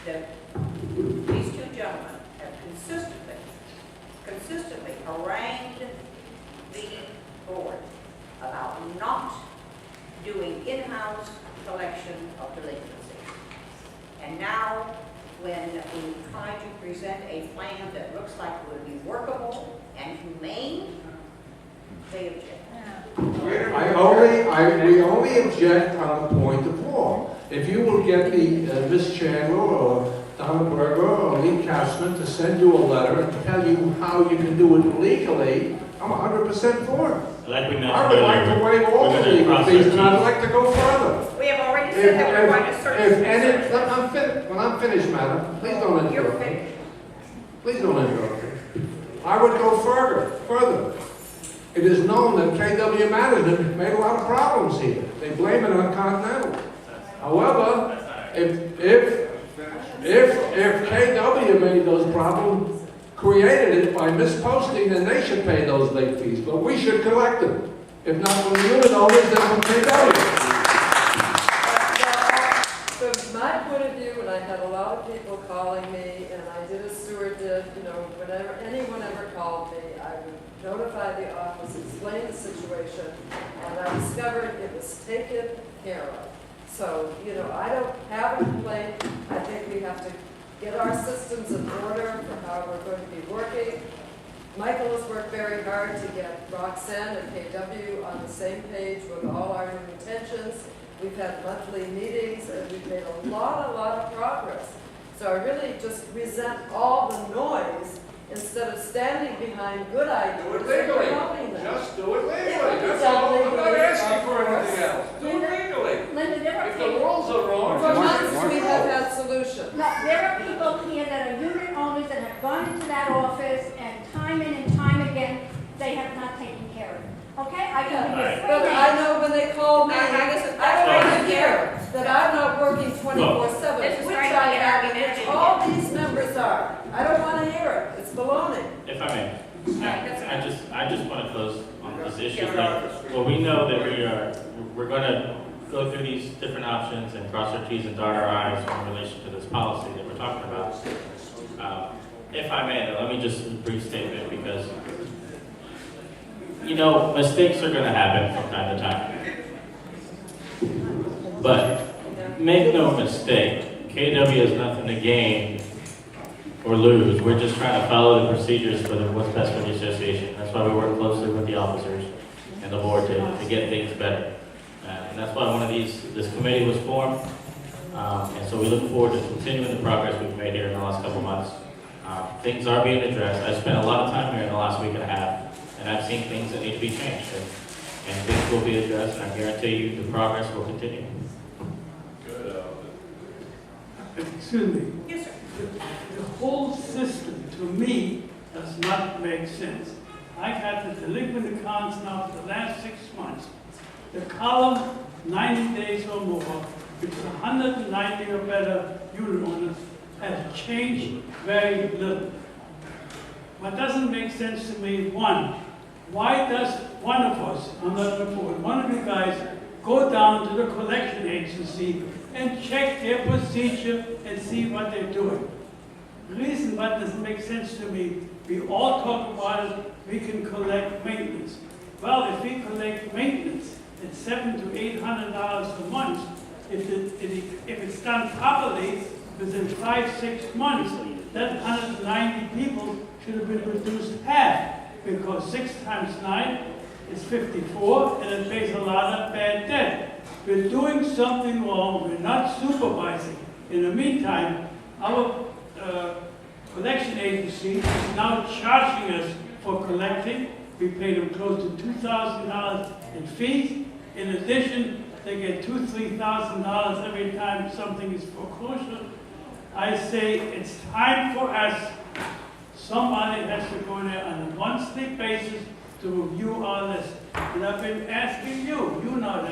that these two gentlemen have consistently harangued the board about not doing in-house collection of delinquency. And now, when we try to present a plan that looks like it would be workable and humane, they object. We only object on the point of law. If you will get the Miss Chandler or Donna Berger or Lee Katzman to send you a letter and tell you how you can do it legally, I'm 100% for it. Like we mentioned I would like to waive all the legal fees, and I'd like to go further. We have already said that we're going to search. When I'm finished, madam, please don't You're interrupt me. finished. Please don't interrupt me. I would go further. It is known that KW Management made a lot of problems here. They blame it on Continental. However, if KW made those problems, created it by misposting, then they should pay those late fees. But we should collect them. If not from the unit owners, then from KW. From my point of view, and I had a lot of people calling me, and I did as Stuart did, whenever anyone ever called me, I would notify the office, explain the situation, and I discovered it was taken care of. So, I don't have a complaint. I think we have to get our systems in order for how we're going to be working. Michael has worked very hard to get Roxanne and KW on the same page with all our new intentions. We've had monthly meetings, and we've made a lot of progress. So I really just resent all the noise instead of standing behind good ideas. Do it legally. Just do it legally. That's all. I'm not asking for anything else. Do it legally. Linda, there are If the people, rules are wrong, For months, we have had solutions. no, there are people here that are unit owners that have gone into that office and time in and time again, they have not taken care of it. Okay, I can give you But three I names. know when they call me, Now, I this is- don't want to that's hear that I'm not working 24/7, This is which right I here, am, argument. which all these members are. I don't want to hear it. It's baloney. If I may, I just want to close on this issue. Yeah. Well, we know that we're going to go through these different options and cross our T's and dot our I's in relation to this policy that we're talking about. If I may, though, let me just a brief statement because, mistakes are going to happen from time to time. But make no mistake, KW has nothing to gain or lose. We're just trying to follow the procedures for what's best for the association. That's why we work closely with the officers and the board to get things better. And that's why this committee was formed. And so we look forward to continuing the progress we've made here in the last couple months. Things are being addressed. I spent a lot of time here in the last week and a half, and I've seen things that need to be changed. And things will be addressed, and I guarantee you the progress will continue. Excuse me. Yes, sir. The whole system, to me, does not make sense. I've had the delinquent accounts now for the last 6 months. The column, 90 days or more, which is 190 or better unit owners, has changed very little. What doesn't make sense to me, one, why does one of us, on the board, one of you guys, go down to the collection agency and check their procedure and see what they're doing? The reason why doesn't make sense to me, we all talk about it, we can collect maintenance. Well, if we collect maintenance at $700 to $800 a month, if it's done properly, within 5-6 months, that 190 people should have been reduced half, because 6 times 9 is 54, and it pays a lot of bad debt. We're doing something wrong, we're not supervising. In the meantime, our collection agency is now charging us for collecting. We pay them close to $2,000 in fees. In addition, they get $2,000 to $3,000 every time something is foreclosure. I say it's time for us, somebody has to go there on a monthly basis to review our list. And I've been asking you, you know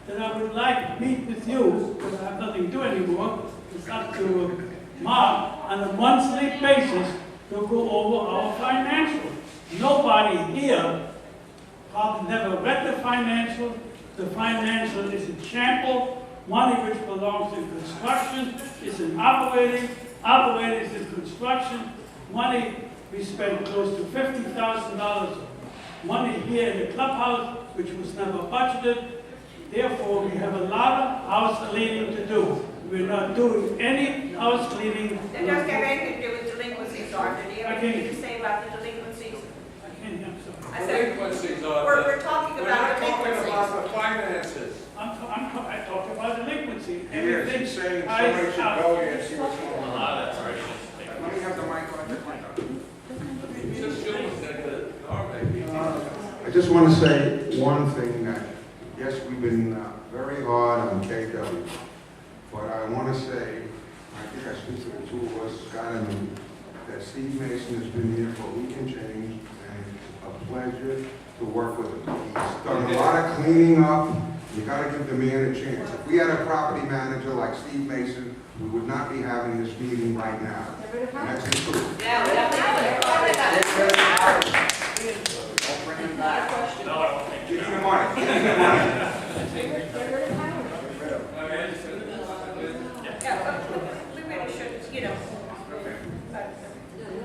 that I would like to meet with you, because I have nothing to do anymore. It's up to Mark on a monthly basis to go over our financials. Nobody here probably never read the financial. The financial is a shamble. money which belongs in construction is in operating, operating is in construction, money, we spent close to $50,000 money here in the clubhouse, which was never budgeted. Therefore, we have a lot of house cleaning to do. We're not doing any house cleaning. That doesn't have anything to do with delinquencies, Arthur. Do you have anything to say about the delinquencies? I can't hear, I'm sorry. I said, Delinquencies we're talking We're not about talking delinquencies. about the finances. I talked about delinquency. Here, Everything she's saying ties somebody should out. go here and see what's going A on. lot of that's already. Let me have the mic on. I just want to say one thing, that, yes, we've been very hard on KW, but I want to say, I think I speak to the two of us, Scott and me, that Steve Mason has been here for a week and change, and it's a pleasure to work with him. He's done a lot of cleaning up. You got to give the man a chance. If we had a property manager like Steve Mason, we would not be having this meeting right now. And that's the truth. Now, Don't bring him back. No, I don't think Give me the money. Give me the money. yeah, we really should, you know,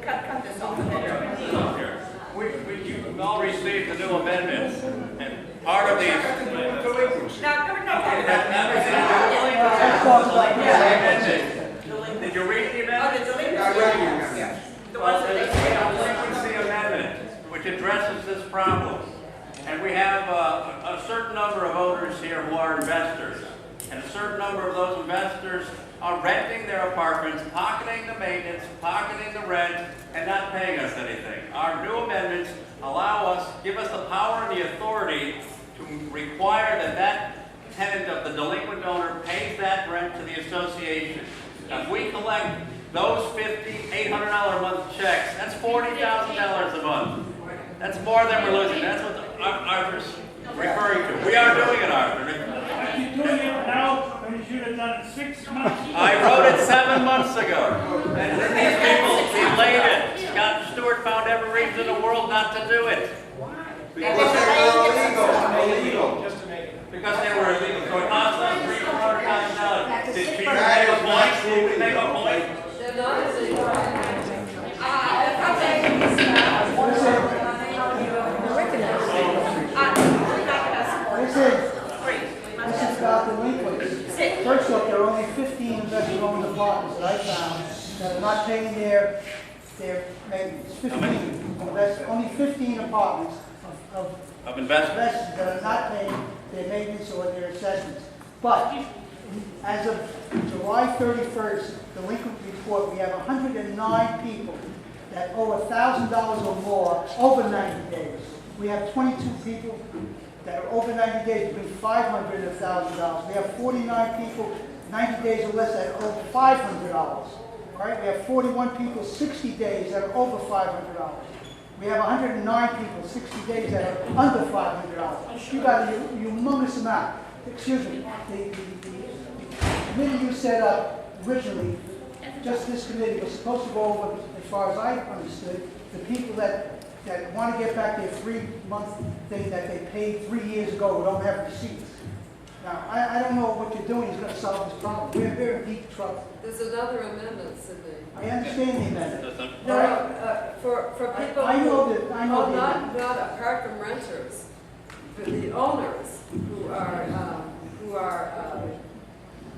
cut this off a bit. We've all received the new amendments, and part of these. Now, no, Did you read the Oh, amendment? the delinquency. I read the amendment. The ones that they say are Delinquency amendment, which addresses this problem. And we have a certain number of owners here who are investors. And a certain number of those investors are renting their apartments, pocketing the maintenance, pocketing the rent, and not paying us anything. Our new amendments give us the power and the authority to require that tenant of the delinquent owner pays that rent to the association. If we collect those $800 a month checks, that's $40,000 a month. That's more than we're losing. That's what Arthur's referring to. We are doing it, Arthur. Are you doing it now, when you should have done it 6 months? I wrote it 7 months ago. And these people delayed it. Scott Stewart found every reason in the world not to do it. Because they were illegal. Because they were illegal. So it cost us $300,000. Did people That make a is point? not Did we make a point? They're not illegal. This is about delinquents. First off, there are only 15 investor-owned apartments that I found that are not paying their maintenance. 15. That's only 15 apartments of investors. investors that are not paying their maintenance or their assessments. But as of July 31st, delinquent report, we have 109 people that owe $1,000 or more over 90 days. We have 22 people that are over 90 days between $500 and $1,000. We have 49 people 90 days or less that owe $500. All right, we have 41 people 60 days that are over $500. We have 109 people 60 days that are under $500. You got a humongous amount. Excuse me. The committee you set up originally, just this committee was supposed to go over, as far as I understood, the people that want to get back their 3-month thing that they paid 3 years ago who don't have receipts. Now, I don't know what you're doing is going to solve this problem. We're in deep trouble. There's another amendment, Sydney. I understand the amendment. No, for people I know who, that- I know oh, that- not apart from renters, for the owners who are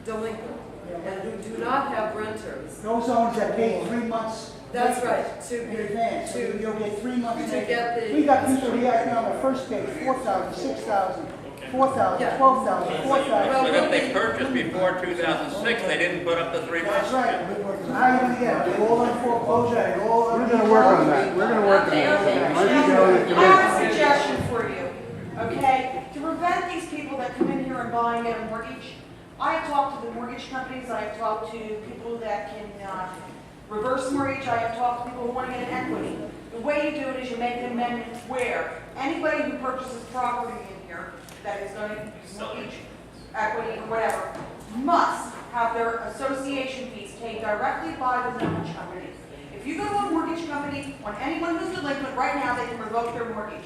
delinquent and who do not have renters. Those owners that paid 3 months. That's right, In advance, so you'll get 3 months. to get the- We got people here on the first page, 4,000, 6,000, 4,000, 12,000, 4,000. But if they purchased before 2006, they didn't put up the 3 months. That's right. So how are you gonna get them? They're all on foreclosure, they're all on. We're gonna work on that. We're gonna work on that. Why don't you go to the I have committee? a suggestion for you, okay? To prevent these people that come in here and buy and get a mortgage, I have talked to the mortgage companies, I have talked to people that can reverse mortgage, I have talked to people who want to get an equity. The way you do it is you make an amendment where anybody who purchases property in here that is going to mortgage, equity, or whatever, must have their association fees paid directly by the mortgage company. If you go to a mortgage company, on anyone who's delinquent right now, they can revoke their mortgage.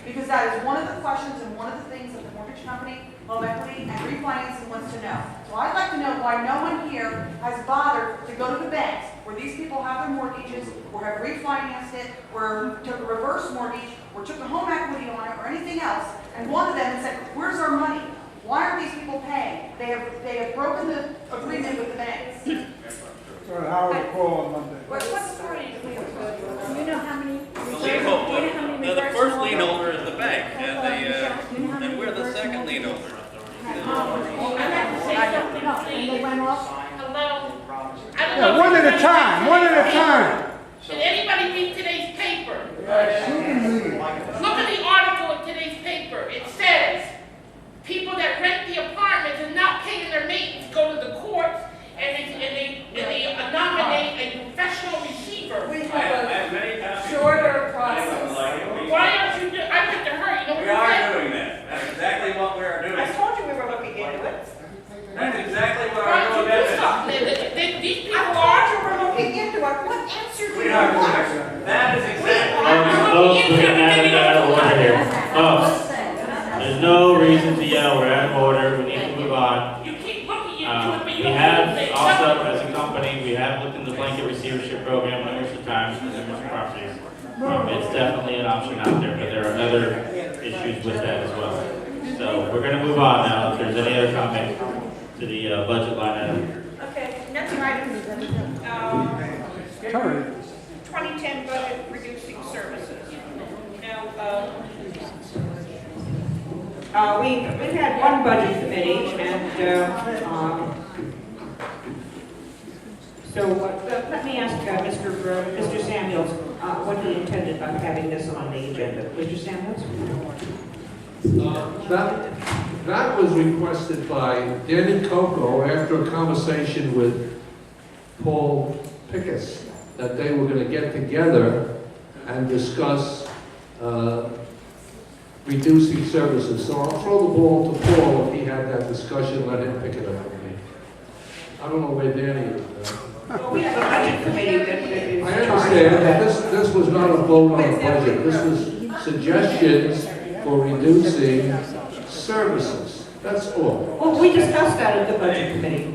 Because that is one of the questions and one of the things that the mortgage company, home equity, and refinancing wants to know. So I'd like to know why no one here has bothered to go to the banks where these people have their mortgages, or have refinanced it, or took a reverse mortgage, or took a home equity on it, or anything else, and gone to them and said, where's our money? Why are these people paying? They have broken the agreement with the banks. So Howard call on Monday. What's the story? Do you know how many? The leaseholder, the first lien holder is the bank, and we're the second lien holder. No, and they went off? Hello? I don't Yeah, know one if at a time, one at a time. Did anybody read today's paper? Yes, you can read it. Look at the article in today's paper. It says, people that rent the apartments and not paying their maintenance go to the courts and they nominate a professional receiver. We have a shorter process. Why aren't you doing, I went to her, you know what We I'm are saying? doing that. That's exactly what we are doing. I told you we were looking into it. That's exactly what Why our don't you doing do is. something? These people I are. told you we're looking into it. What answer do We you are want? doing. That is exactly. Folks, we're gonna have it out of order here. Folks, there's no reason to yell, we're out of order, we need to move on. You keep looking into it, but you We don't have say also, nothing. as a company, we have looked into the blanket receivership program numerous of times for numerous properties. It's definitely an option out there, but there are other issues with that as well. So we're gonna move on now, if there's any other comment to the budget line item. Okay, next item, 2010 budget reducing services. Now, we've had one budget committee, and so let me ask Mr. Samuels what he intended by having this on the agenda. Mr. Samuels? That was requested by Danny Coco after a conversation with Paul Pickus, that they were going to get together and discuss reducing services. So I'll throw the ball to Paul if he had that discussion, let him pick it up with me. I don't know where Danny is. Well, we have a budget committee that is. I understand that this was not a vote on the budget. This was suggestions for reducing services. That's all. Well, we discussed that at the budget committee.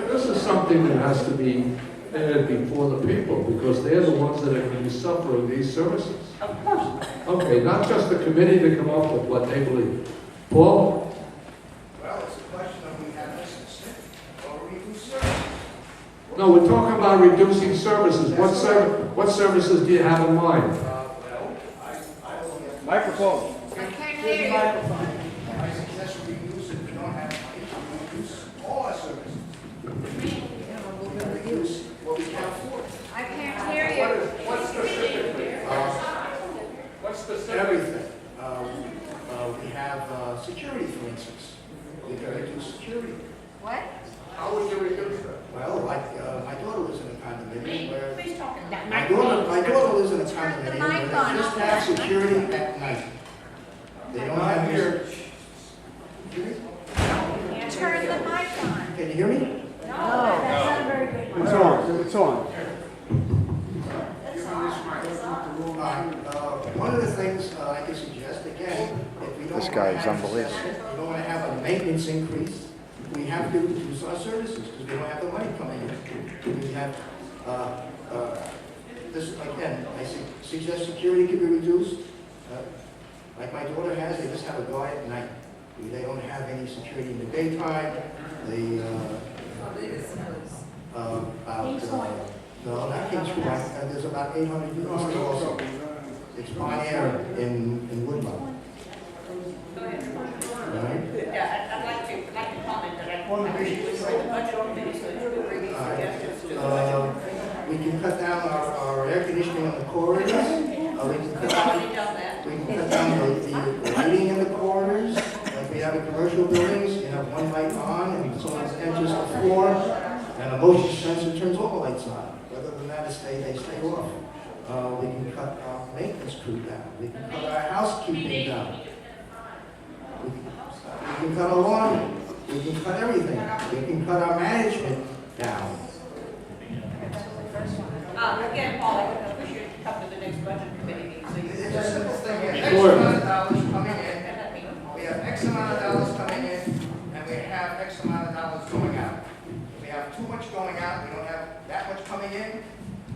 This is something that has to be aired before the people, because they're the ones that are going to be suffering these services. Of course. Okay, not just the committee to come up with what they believe. Paul? Well, it's a question of we have this instead, or reduce services. No, we're talking about reducing services. What services do you have in mind? Microphone. I can't Here's hear the you. microphone. I suggest we reduce it, we don't have money, we reduce all our services. Reduce what we can't afford. I can't hear you. What specific? What's specific? Everything. We have security, for instance. We can reduce security. What? How would you reduce that? Well, like, my daughter lives in a condominium where, Please talk in that my daughter lives in a Turn the condominium mic where on, they just okay. have security at night. They don't have here. Turn the mic on. Can you hear me? No, that's not a very good one. It's on, it's on. One of the things I could suggest, again, if we don't. This guy is wanna have- unbelievable. We don't want to have a maintenance increase, we have to reduce our services, because we don't have the money coming in. We have, this, again, I suggest security could be reduced. Like my daughter has, they just have a guard at night. They don't have any security in the daytime. They, no, not King's Point. There's about 800 units there also. It's Pioneer in Woodlawn. Right? Yeah, I'd like to comment that I wish you was in the budget committee, so you could bring these suggestions to the budget. We can cut down our air conditioning on the corridors. We can cut We've down, already done that. we can cut down the lighting in the corridors. Like we have in commercial buildings, you have one light on and someone enters the floor and a motion sensor turns all the lights on. Other than that, they stay off. We can cut our maintenance crew down. We can cut our housekeeping down. We can cut our lawn. We can cut everything. We can cut our management down. Again, Paul, I wish you'd come to the next budget committee meeting, so you. It's a simple thing. going out, we don't have that much coming in,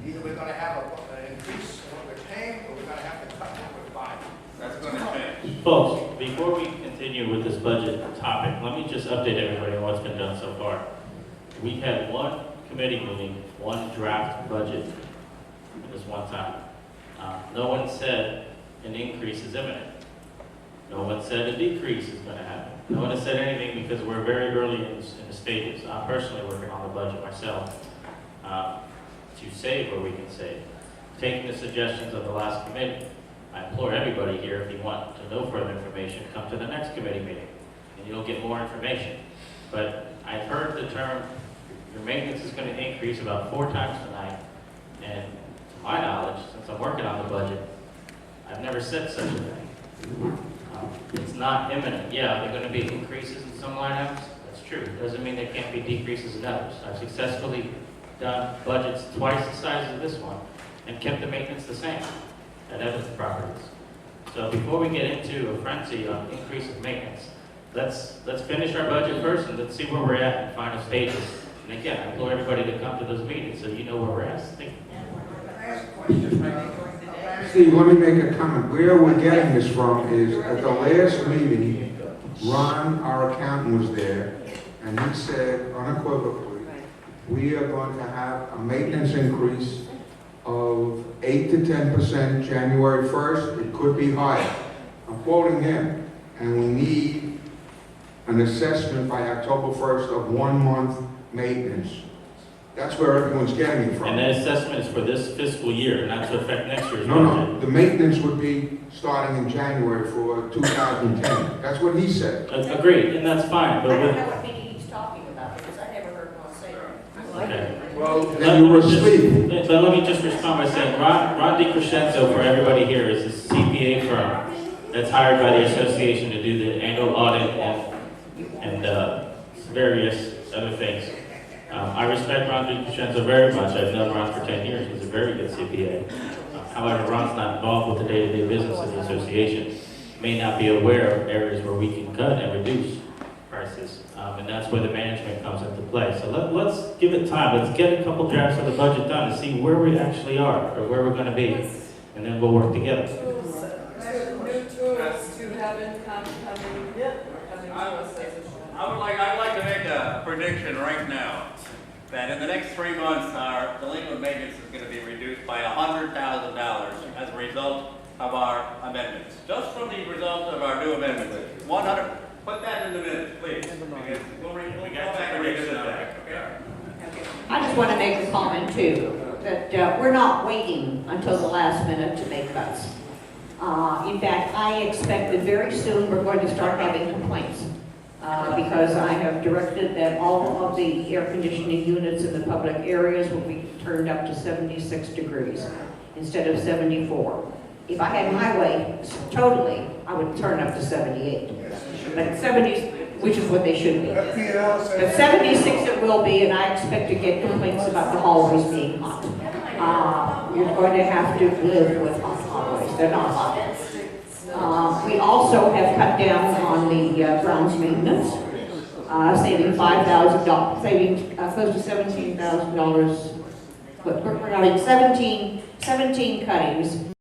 either we're gonna have an increase in what we're paying, or we're gonna have to cut what we're buying. That's going to change. Folks, before we continue with this budget topic, let me just update everybody on what's been done so far. We've had one committee meeting, one draft budget at this one time. No one said an increase is imminent. No one said a decrease is going to happen. No one has said anything because we're very early in the stages. I'm personally working on the budget myself to save where we can save. Taking the suggestions of the last committee, I implore everybody here, if you want to know further information, come to the next committee meeting and you'll get more information. But I've heard the term, your maintenance is going to increase about 4 times tonight. And to my knowledge, since I'm working on the budget, I've never said such a thing. It's not imminent. Yeah, there are going to be increases in some line items. That's true. Doesn't mean there can't be decreases in others. I've successfully done budgets twice the size of this one and kept the maintenance the same at other properties. So before we get into a frenzy on increase of maintenance, let's finish our budget first and let's see where we're at in final stages. And again, I implore everybody to come to those meetings so you know where we're at. Steve, let me make a comment. Where we're getting this from is, at the last meeting, Ron, our accountant, was there, and he said unequivocally, we are going to have a maintenance increase of 8 to 10% January 1st. It could be higher. I'm quoting him. And we need an assessment by October 1st of 1 month maintenance. That's where everyone's getting it from. And that assessment is for this fiscal year, not to affect next year's No, budget. no, the maintenance would be starting in January for 2010. That's what he said. Agreed, and that's fine, I but don't with, know what meeting he's talking about, because I never heard one say that. okay. Well, then you were asleep. But let me just respond by saying, Ron DiCrescenzo, for everybody here, is a CPA firm that's hired by the association to do the annual audit and various other things. I respect Ron DiCrescenzo very much. I've known Ron for 10 years. He's a very good CPA. However, Ron's not involved with the day-to-day business of the association. May not be aware of areas where we can cut and reduce prices. And that's where the management comes into play. So let's give it time. Let's get a couple drafts of the budget done to see where we actually are or where we're going to be. And then we'll work together. New tools to have income coming to us as a I'd like to make a prediction right now that in the next 3 months, our delinquent maintenance is going to be reduced by $100,000 as a result of our amendments. Just from the result of our new amendments. 100. Put that in the minutes, please. We'll go back and revisit that. Okay? I just want to make a comment too, that we're not waiting until the last minute to make cuts. In fact, I expect that very soon we're going to start having complaints. Because I have directed that all of the air conditioning units in the public areas will be turned up to 76 degrees instead of 74. If I had my way, totally, I would turn up to 78. But 70, which is what they should be. But 76 it will be, and I expect to get complaints about the hallways being hot. You're going to have to live with hot hallways. They're not hot. We also have cut down on the grounds maintenance, saving $5,000, saving close to $17,000. We're having 17 cuttings